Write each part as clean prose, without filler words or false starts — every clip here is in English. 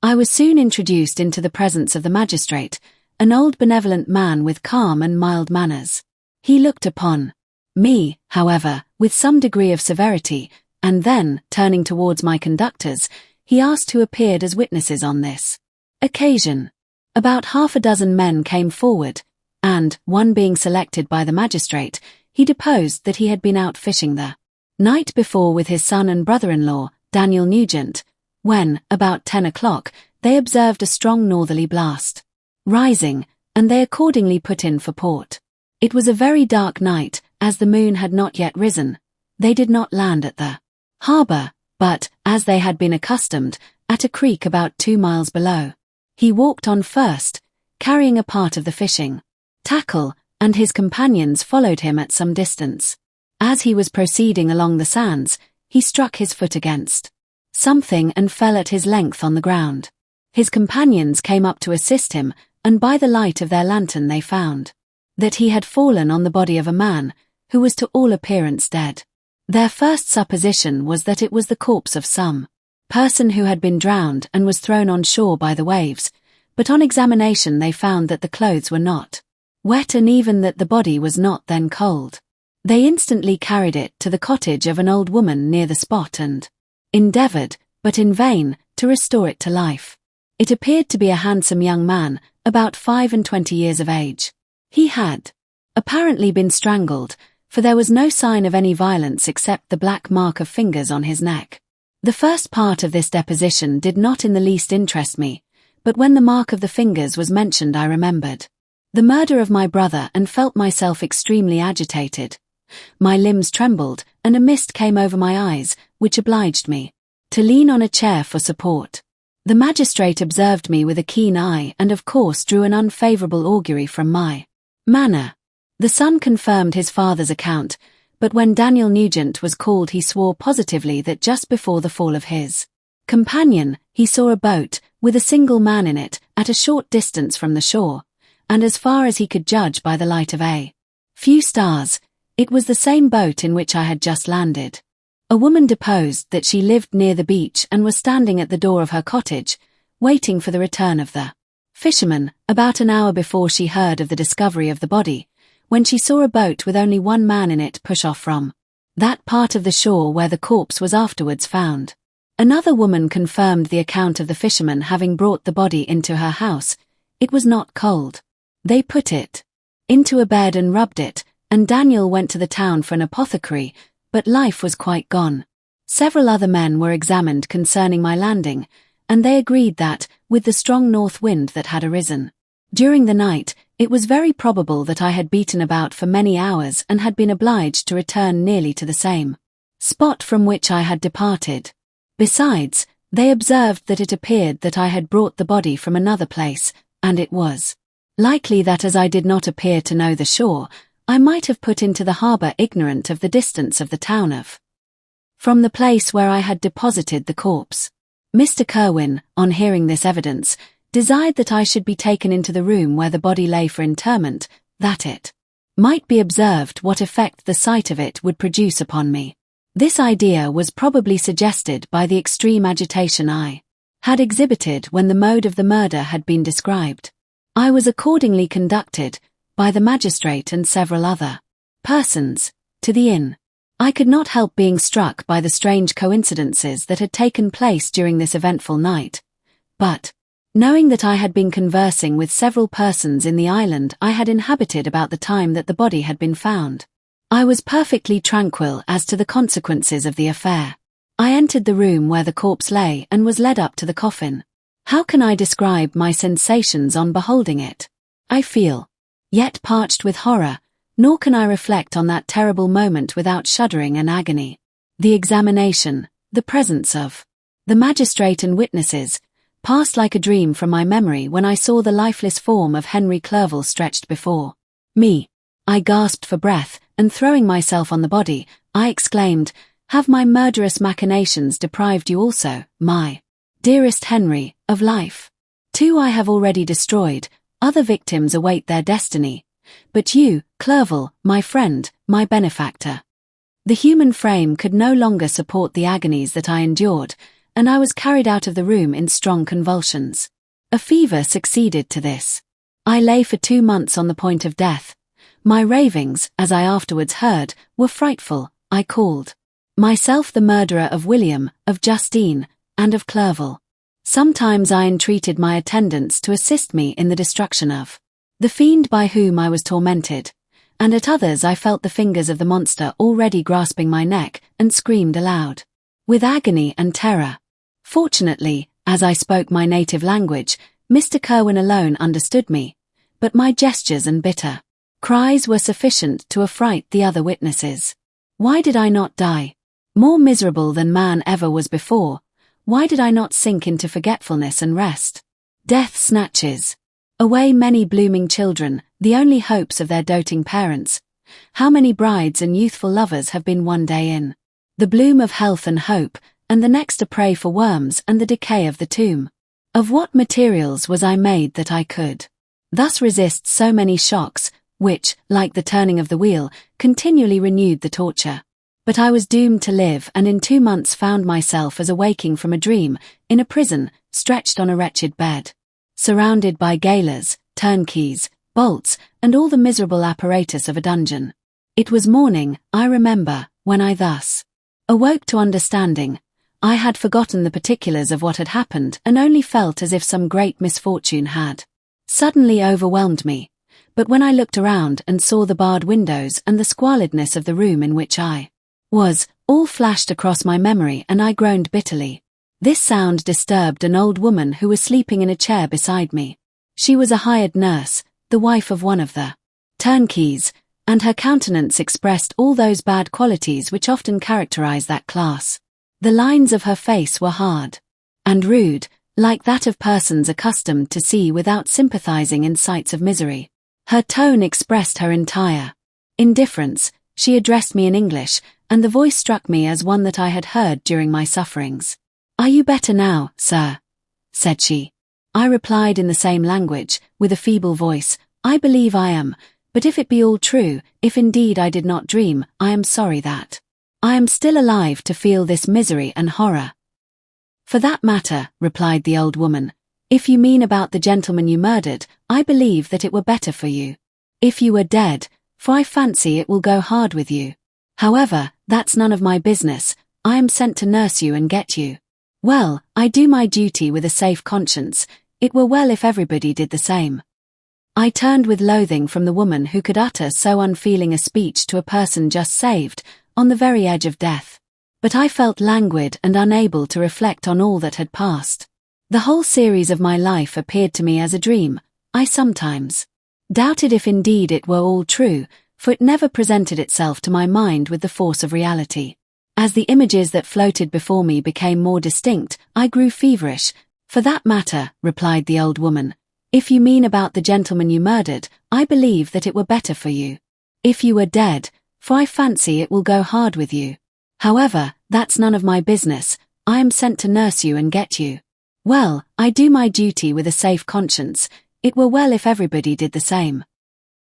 I was soon introduced into the presence of the magistrate, an old benevolent man with calm and mild manners. He looked upon me, however, with some degree of severity, and then, turning towards my conductors, he asked who appeared as witnesses on this occasion. About half a dozen men came forward, and, one being selected by the magistrate, he deposed that he had been out fishing the night before with his son and brother-in-law, Daniel Nugent, when, about 10 o'clock, they observed a strong northerly blast rising, and they accordingly put in for port. It was a very dark night, as the moon had not yet risen. They did not land at the harbour, but, as they had been accustomed, at a creek about 2 miles below. He walked on first, carrying a part of the fishing tackle, and his companions followed him at some distance. As he was proceeding along the sands, he struck his foot against something and fell at his length on the ground. His companions came up to assist him, and by the light of their lantern they found that he had fallen on the body of a man, who was to all appearance dead. Their first supposition was that it was the corpse of some person who had been drowned and was thrown on shore by the waves, but on examination they found that the clothes were not wet and even that the body was not then cold. They instantly carried it to the cottage of an old woman near the spot and endeavoured, but in vain, to restore it to life. It appeared to be a handsome young man, about 25 years of age. He had apparently been strangled, for there was no sign of any violence except the black mark of fingers on his neck. The first part of this deposition did not in the least interest me, but when the mark of the fingers was mentioned I remembered the murder of my brother and felt myself extremely agitated. My limbs trembled, and a mist came over my eyes, which obliged me to lean on a chair for support. The magistrate observed me with a keen eye and of course drew an unfavourable augury from my manner. The son confirmed his father's account, but when Daniel Nugent was called he swore positively that just before the fall of his companion, he saw a boat, with a single man in it, at a short distance from the shore, and as far as he could judge by the light of a few stars, it was the same boat in which I had just landed. A woman deposed that she lived near the beach and was standing at the door of her cottage, waiting for the return of the fisherman, about an hour before she heard of the discovery of the body, when she saw a boat with only one man in it push off from that part of the shore where the corpse was afterwards found. Another woman confirmed the account of the fisherman having brought the body into her house. It was not cold. They put it into a bed and rubbed it, and Daniel went to the town for an apothecary, but life was quite gone. Several other men were examined concerning my landing, and they agreed that, with the strong north wind that had arisen during the night, it was very probable that I had beaten about for many hours and had been obliged to return nearly to the same spot from which I had departed. Besides, they observed that it appeared that I had brought the body from another place, and it was likely that as I did not appear to know the shore, I might have put into the harbour ignorant of the distance of the town from the place where I had deposited the corpse. Mr. Kirwin, on hearing this evidence, desired that I should be taken into the room where the body lay for interment, that it might be observed what effect the sight of it would produce upon me. This idea was probably suggested by the extreme agitation I had exhibited when the mode of the murder had been described. I was accordingly conducted, by the magistrate and several other persons, to the inn. I could not help being struck by the strange coincidences that had taken place during this eventful night, but, knowing that I had been conversing with several persons in the island I had inhabited about the time that the body had been found, I was perfectly tranquil as to the consequences of the affair. I entered the room where the corpse lay and was led up to the coffin. How can I describe my sensations on beholding it? I feel yet parched with horror, nor can I reflect on that terrible moment without shuddering and agony. The examination, the presence of the magistrate and witnesses, passed like a dream from my memory when I saw the lifeless form of Henry Clerval stretched before me. I gasped for breath, and throwing myself on the body, I exclaimed, "Have my murderous machinations deprived you also, my dearest Henry, of life? 2 I have already destroyed, other victims await their destiny. But you, Clerval, my friend, my benefactor." The human frame could no longer support the agonies that I endured, and I was carried out of the room in strong convulsions. A fever succeeded to this. I lay for 2 months on the point of death. My ravings, as I afterwards heard, were frightful. I called myself the murderer of William, of Justine, and of Clerval. Sometimes I entreated my attendants to assist me in the destruction of the fiend by whom I was tormented, and at others I felt the fingers of the monster already grasping my neck, and screamed aloud with agony and terror. Fortunately, as I spoke my native language, Mr. Kerwin alone understood me, but my gestures and bitter cries were sufficient to affright the other witnesses. Why did I not die? More miserable than man ever was before, why did I not sink into forgetfulness and rest? Death snatches away many blooming children, the only hopes of their doting parents. How many brides and youthful lovers have been one day in the bloom of health and hope, and the next a prey for worms and the decay of the tomb? Of what materials was I made that I could thus resist so many shocks, which, like the turning of the wheel, continually renewed the torture? But I was doomed to live, and in 2 months found myself as awaking from a dream, in a prison, stretched on a wretched bed, surrounded by gaolers, turnkeys, bolts, and all the miserable apparatus of a dungeon. It was morning, I remember, when I thus awoke to understanding. I had forgotten the particulars of what had happened and only felt as if some great misfortune had suddenly overwhelmed me. But when I looked around and saw the barred windows and the squalidness of the room in which I was, all flashed across my memory, and I groaned bitterly. This sound disturbed an old woman who was sleeping in a chair beside me. She was a hired nurse, the wife of one of the turnkeys, and her countenance expressed all those bad qualities which often characterize that class. The lines of her face were hard and rude, like that of persons accustomed to see without sympathizing in sights of misery. Her tone expressed her entire indifference. She addressed me in English, and the voice struck me as one that I had heard during my sufferings. "Are you better now, sir?" said she. I replied in the same language, with a feeble voice, "I believe I am, but if it be all true, if indeed I did not dream, I am sorry that I am still alive to feel this misery and horror." "For that matter," replied the old woman, "if you mean about the gentleman you murdered, I believe that it were better for you if you were dead, for I fancy it will go hard with you. However, that's none of my business. I am sent to nurse you and get you well. I do my duty with a safe conscience. It were well if everybody did the same." I turned with loathing from the woman who could utter so unfeeling a speech to a person just saved, on the very edge of death. But I felt languid and unable to reflect on all that had passed. The whole series of my life appeared to me as a dream. I sometimes doubted if indeed it were all true, for it never presented itself to my mind with the force of reality. As the images that floated before me became more distinct, I grew feverish. "For that matter," replied the old woman, "if you mean about the gentleman you murdered, I believe that it were better for you if you were dead, for I fancy it will go hard with you. However, that's none of my business. I am sent to nurse you and get you well. I do my duty with a safe conscience. It were well if everybody did the same."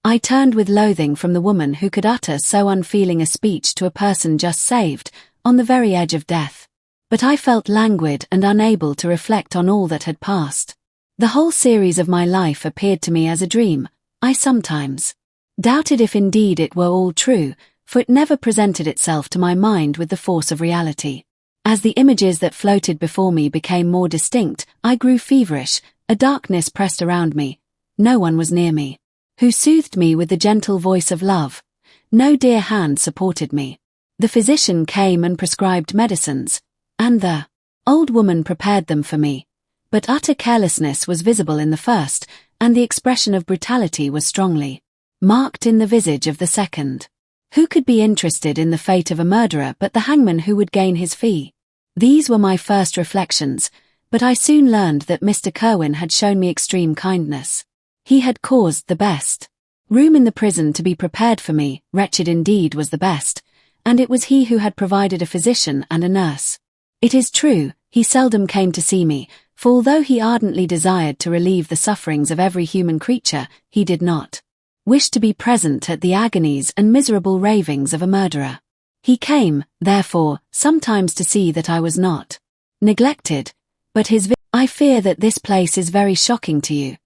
I turned with loathing from the woman who could utter so unfeeling a speech to a person just saved, on the very edge of death. But I felt languid and unable to reflect on all that had passed. The whole series of my life appeared to me as a dream. I sometimes doubted if indeed it were all true, for it never presented itself to my mind with the force of reality. As the images that floated before me became more distinct, I grew feverish. A darkness pressed around me. No one was near me who soothed me with the gentle voice of love. No dear hand supported me. The physician came and prescribed medicines, and the old woman prepared them for me. But utter carelessness was visible in the first, and the expression of brutality was strongly marked in the visage of the second. Who could be interested in the fate of a murderer but the hangman who would gain his fee? These were my first reflections, but I soon learned that Mr. Kerwin had shown me extreme kindness. He had caused the best room in the prison to be prepared for me. Wretched indeed was the best, and it was he who had provided a physician and a nurse. It is true, he seldom came to see me, for although he ardently desired to relieve the sufferings of every human creature, he did not wish to be present at the agonies and miserable ravings of a murderer. He came, therefore, sometimes to see that I was not neglected, but I fear that this place is very shocking to you.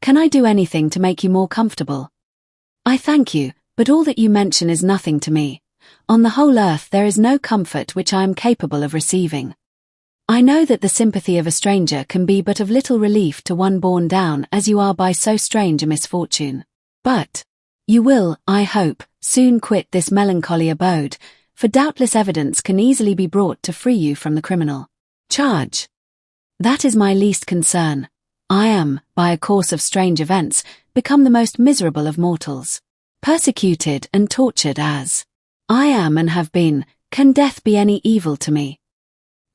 Can I do anything to make you more comfortable? I thank you, but all that you mention is nothing to me. On the whole earth there is no comfort which I am capable of receiving. I know that the sympathy of a stranger can be but of little relief to one borne down as you are by so strange a misfortune. But you will, I hope, soon quit this melancholy abode, for doubtless evidence can easily be brought to free you from the criminal charge. That is my least concern. I am, by a course of strange events, become the most miserable of mortals. Persecuted and tortured as I am and have been, can death be any evil to me?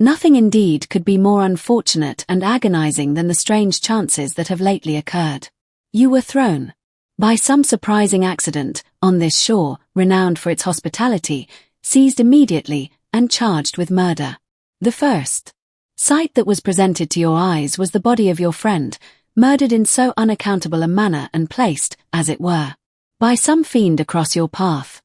Nothing indeed could be more unfortunate and agonizing than the strange chances that have lately occurred. You were thrown, by some surprising accident, on this shore, renowned for its hospitality, seized immediately, and charged with murder. The first sight that was presented to your eyes was the body of your friend, murdered in so unaccountable a manner and placed, as it were, by some fiend across your path.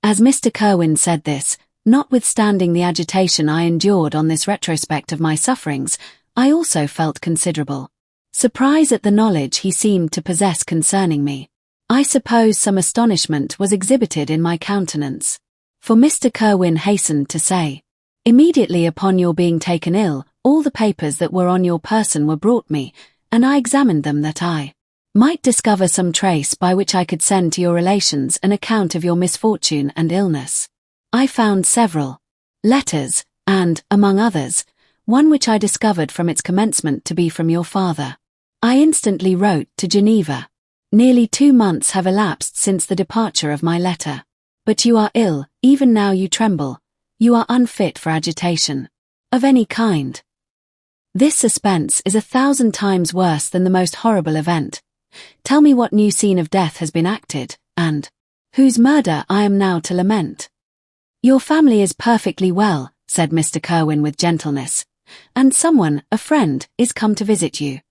As Mr. Kerwin said this, notwithstanding the agitation I endured on this retrospect of my sufferings, I also felt considerable surprise at the knowledge he seemed to possess concerning me. I suppose some astonishment was exhibited in my countenance, for Mr. Kerwin hastened to say, "Immediately upon your being taken ill, all the papers that were on your person were brought me, and I examined them that I might discover some trace by which I could send to your relations an account of your misfortune and illness. I found several letters, and, among others, one which I discovered from its commencement to be from your father. I instantly wrote to Geneva. Nearly 2 months have elapsed since the departure of my letter. But you are ill, even now you tremble. You are unfit for agitation of any kind. This suspense is 1,000 times worse than the most horrible event. Tell me what new scene of death has been acted, and whose murder I am now to lament." "Your family is perfectly well," said Mr. Kerwin with gentleness, "and someone, a friend, is come to visit you."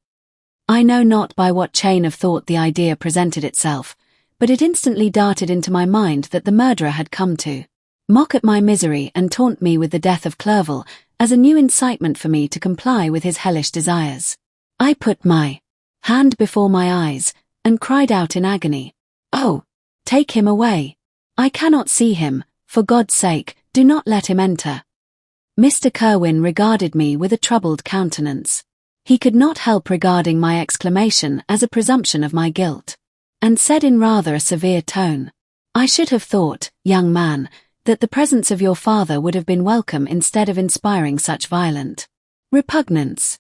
I know not by what chain of thought the idea presented itself, but it instantly darted into my mind that the murderer had come to mock at my misery and taunt me with the death of Clerval as a new incitement for me to comply with his hellish desires. I put my hand before my eyes, and cried out in agony, "Oh, take him away! I cannot see him. For God's sake, do not let him enter." Mr. Kerwin regarded me with a troubled countenance. He could not help regarding my exclamation as a presumption of my guilt, and said in rather a severe tone, "I should have thought, young man, that the presence of your father would have been welcome instead of inspiring such violent repugnance."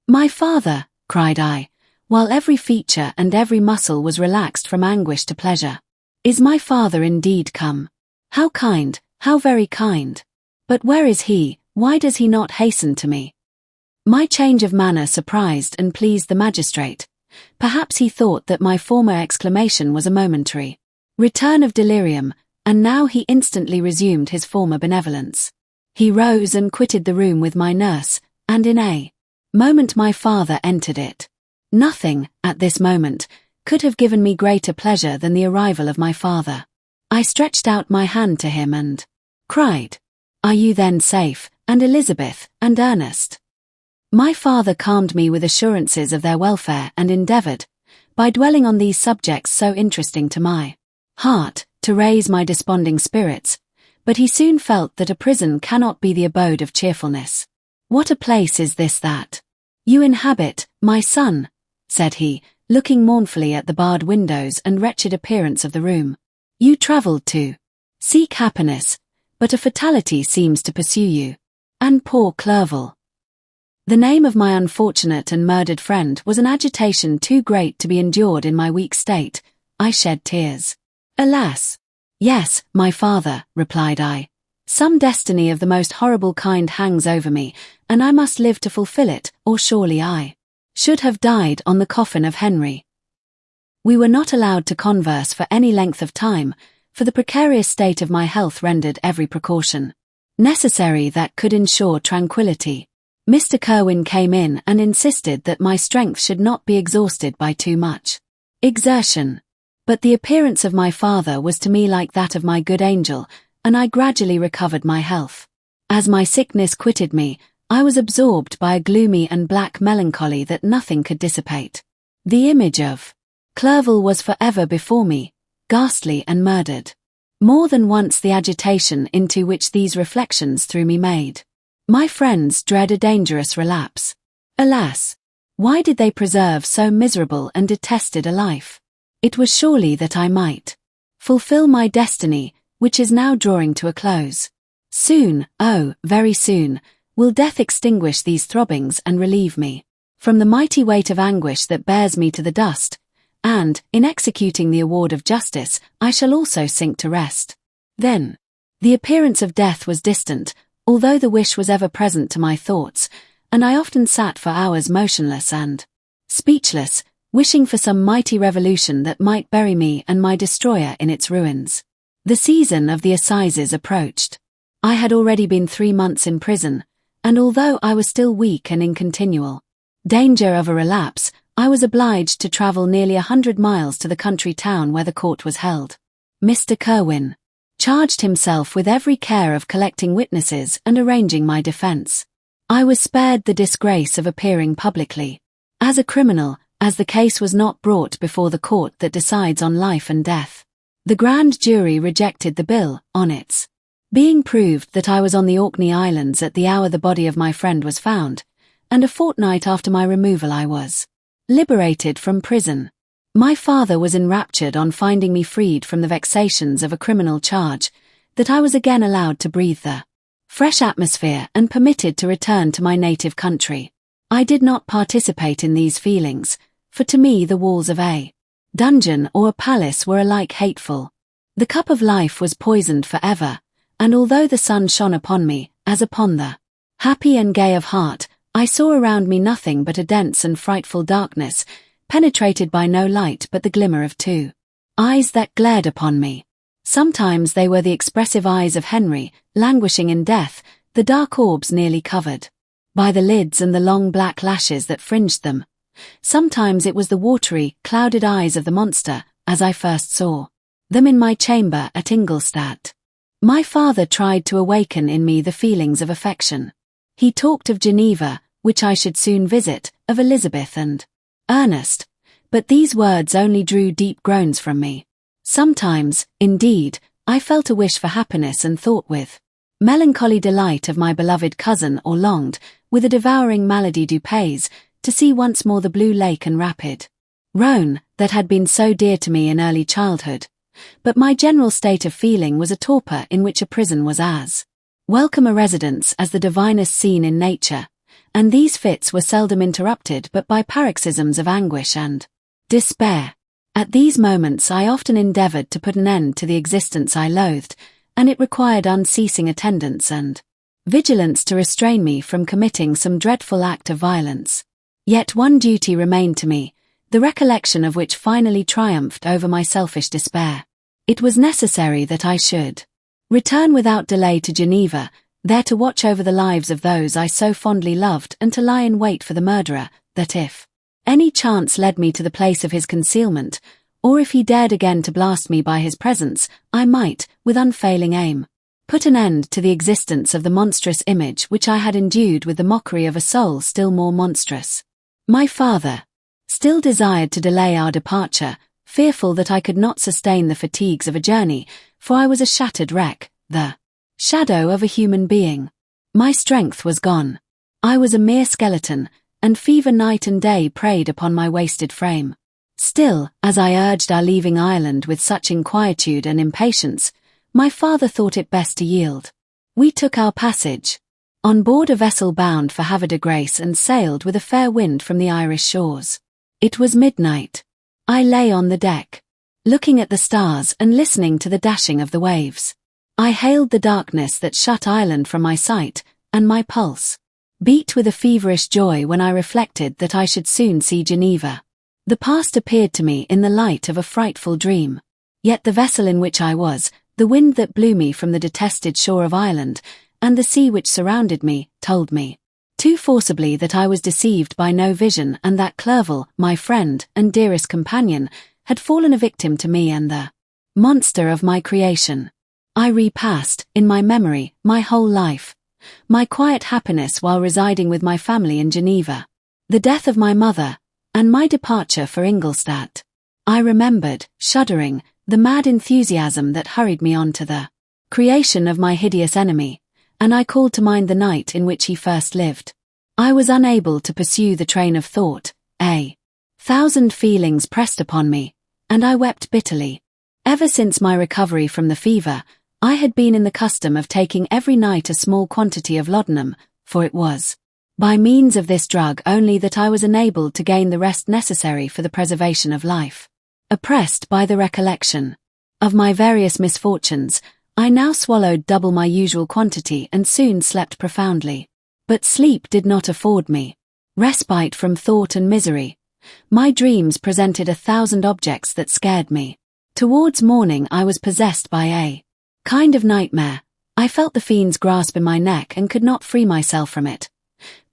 "My father!" cried I, while every feature and every muscle was relaxed from anguish to pleasure. "Is my father indeed come? How kind, how very kind! But where is he? Why does he not hasten to me?" My change of manner surprised and pleased the magistrate. Perhaps he thought that my former exclamation was a momentary return of delirium, and now he instantly resumed his former benevolence. He rose and quitted the room with my nurse, and in a moment my father entered it. Nothing, at this moment, could have given me greater pleasure than the arrival of my father. I stretched out my hand to him and cried, "Are you then safe, and Elizabeth, and Ernest?" My father calmed me with assurances of their welfare and endeavored, by dwelling on these subjects so interesting to my heart, to raise my desponding spirits, but he soon felt that a prison cannot be the abode of cheerfulness. "What a place is this that you inhabit, my son?" said he, looking mournfully at the barred windows and wretched appearance of the room. "You travelled to seek happiness, but a fatality seems to pursue you. And poor Clerval." The name of my unfortunate and murdered friend was an agitation too great to be endured in my weak state. I shed tears. "Alas! Yes, my father," replied I. "Some destiny of the most horrible kind hangs over me, and I must live to fulfill it, or surely I should have died on the coffin of Henry." We were not allowed to converse for any length of time, for the precarious state of my health rendered every precaution necessary that could ensure tranquillity. Mr. Kerwin came in and insisted that my strength should not be exhausted by too much exertion. But the appearance of my father was to me like that of my good angel, and I gradually recovered my health. As my sickness quitted me, I was absorbed by a gloomy and black melancholy that nothing could dissipate. The image of Clerval was forever before me, ghastly and murdered. More than once the agitation into which these reflections threw me made my friends dread a dangerous relapse. Alas! Why did they preserve so miserable and detested a life? It was surely that I might fulfill my destiny, which is now drawing to a close. Soon, oh, very soon, will death extinguish these throbbings and relieve me from the mighty weight of anguish that bears me to the dust, and, in executing the award of justice, I shall also sink to rest. Then, the appearance of death was distant, although the wish was ever present to my thoughts, and I often sat for hours motionless and speechless, wishing for some mighty revolution that might bury me and my destroyer in its ruins. The season of the assizes approached. I had already been 3 months in prison, and although I was still weak and in continual danger of a relapse, I was obliged to travel nearly 100 miles to the country town where the court was held. Mr. Kerwin charged himself with every care of collecting witnesses and arranging my defense. I was spared the disgrace of appearing publicly as a criminal, as the case was not brought before the court that decides on life and death. The grand jury rejected the bill, on its being proved that I was on the Orkney Islands at the hour the body of my friend was found, and a fortnight after my removal I was liberated from prison. My father was enraptured on finding me freed from the vexations of a criminal charge, that I was again allowed to breathe the fresh atmosphere and permitted to return to my native country. I did not participate in these feelings, for to me the walls of a dungeon or a palace were alike hateful. The cup of life was poisoned forever, and although the sun shone upon me, as upon the happy and gay of heart, I saw around me nothing but a dense and frightful darkness, penetrated by no light but the glimmer of 2 eyes that glared upon me. Sometimes they were the expressive eyes of Henry, languishing in death, the dark orbs nearly covered by the lids and the long black lashes that fringed them. Sometimes it was the watery, clouded eyes of the monster, as I first saw them in my chamber at Ingolstadt. My father tried to awaken in me the feelings of affection. He talked of Geneva, which I should soon visit, of Elizabeth and Ernest, but these words only drew deep groans from me. Sometimes, indeed, I felt a wish for happiness and thought with melancholy delight of my beloved cousin, or longed, with a devouring malady du pays, to see once more the blue lake and rapid Rhone that had been so dear to me in early childhood. But my general state of feeling was a torpor in which a prison was as welcome a residence as the divinest scene in nature, and these fits were seldom interrupted but by paroxysms of anguish and despair. At these moments I often endeavored to put an end to the existence I loathed, and it required unceasing attendance and vigilance to restrain me from committing some dreadful act of violence. Yet one duty remained to me, the recollection of which finally triumphed over my selfish despair. It was necessary that I should return without delay to Geneva, there to watch over the lives of those I so fondly loved and to lie in wait for the murderer, that if any chance led me to the place of his concealment, or if he dared again to blast me by his presence, I might, with unfailing aim, put an end to the existence of the monstrous image which I had endued with the mockery of a soul still more monstrous. My father still desired to delay our departure, fearful that I could not sustain the fatigues of a journey, for I was a shattered wreck, the shadow of a human being. My strength was gone. I was a mere skeleton, and fever night and day preyed upon my wasted frame. Still, as I urged our leaving Ireland with such inquietude and impatience, my father thought it best to yield. We took our passage on board a vessel bound for Havre de Grace and sailed with a fair wind from the Irish shores. It was midnight. I lay on the deck, looking at the stars and listening to the dashing of the waves. I hailed the darkness that shut Ireland from my sight, and my pulse beat with a feverish joy when I reflected that I should soon see Geneva. The past appeared to me in the light of a frightful dream. Yet the vessel in which I was, the wind that blew me from the detested shore of Ireland, and the sea which surrounded me, told me too forcibly that I was deceived by no vision, and that Clerval, my friend and dearest companion, had fallen a victim to me and the monster of my creation. I repassed, in my memory, my whole life, my quiet happiness while residing with my family in Geneva, the death of my mother, and my departure for Ingolstadt. I remembered, shuddering, the mad enthusiasm that hurried me on to the creation of my hideous enemy, and I called to mind the night in which he first lived. I was unable to pursue the train of thought. A thousand feelings pressed upon me, and I wept bitterly. Ever since my recovery from the fever, I had been in the custom of taking every night a small quantity of laudanum, for it was by means of this drug only that I was enabled to gain the rest necessary for the preservation of life. Oppressed by the recollection of my various misfortunes, I now swallowed double my usual quantity and soon slept profoundly. But sleep did not afford me respite from thought and misery. My dreams presented 1,000 objects that scared me. Towards morning I was possessed by a kind of nightmare. I felt the fiend's grasp in my neck and could not free myself from it.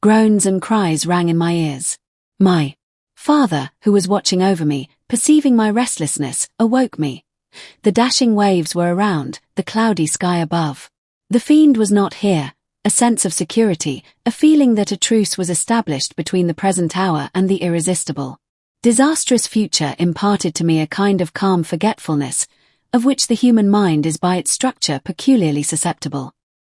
Groans and cries rang in my ears. My father, who was watching over me, perceiving my restlessness, awoke me. The dashing waves were around, the cloudy sky above. The fiend was not here. A sense of security, a feeling that a truce was established between the present hour and the irresistible, disastrous future imparted to me a kind of calm forgetfulness, of which the human mind is by its structure peculiarly susceptible.